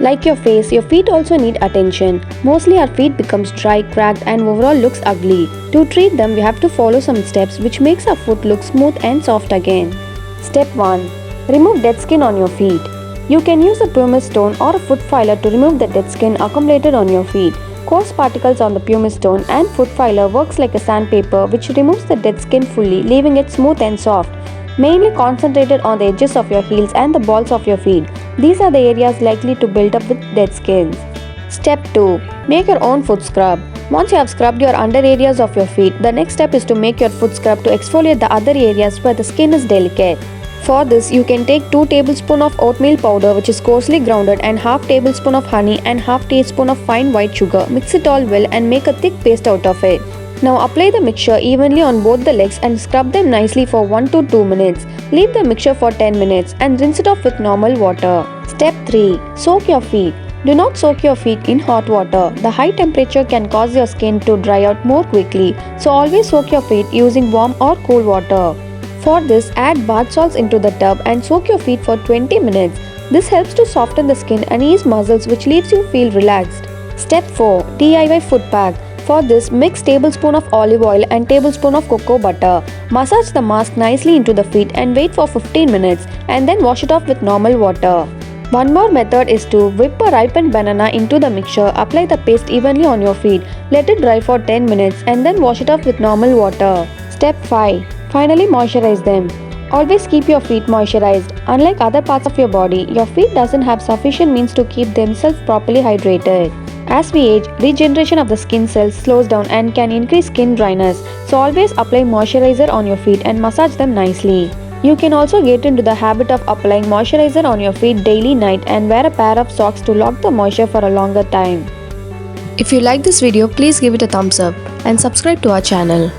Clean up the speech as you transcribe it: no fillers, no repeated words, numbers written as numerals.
Like your face, your feet also need attention. Mostly our feet becomes dry, cracked and overall looks ugly. To treat them, we have to follow some steps which makes our foot look smooth and soft again. Step 1. Remove dead skin on your feet. You can use a pumice stone or a foot filer to remove the dead skin accumulated on your feet. Coarse particles on the pumice stone and foot filer works like a sandpaper which removes the dead skin fully, leaving it smooth and soft. Mainly concentrated on the edges of your heels and the balls of your feet. These are the areas likely to build up with dead skins. Step 2. Make your own foot scrub. Once you have scrubbed your under areas of your feet, the next step is to make your foot scrub to exfoliate the other areas where the skin is delicate. For this, you can take 2 tablespoons of oatmeal powder which is coarsely grounded and half tablespoon of honey and half teaspoon of fine white sugar. Mix it all well and make a thick paste out of it. Now apply the mixture evenly on both the legs and scrub them nicely for 1 to 2 minutes. Leave the mixture for 10 minutes and rinse it off with normal water. Step 3. Soak your feet. Do not soak your feet in hot water. The high temperature can cause your skin to dry out more quickly, so always soak your feet using warm or cool water. For this, add bath salts into the tub and soak your feet for 20 minutes. This helps to soften the skin and ease muscles which leaves you feel relaxed. Step 4. DIY foot pack. For this, mix tablespoon of olive oil and tablespoon of cocoa butter. Massage the mask nicely into the feet and wait for 15 minutes and then wash it off with normal water. One more method is to whip a ripened banana into the mixture, apply the paste evenly on your feet, let it dry for 10 minutes and then wash it off with normal water. Step 5. Finally moisturize them. Always keep your feet moisturized. Unlike other parts of your body, your feet doesn't have sufficient means to keep themselves properly hydrated. As we age, regeneration of the skin cells slows down and can increase skin dryness, so always apply moisturizer on your feet and massage them nicely. You can also get into the habit of applying moisturizer on your feet daily night and wear a pair of socks to lock the moisture for a longer time. If you like this video, please give it a thumbs up and subscribe to our channel.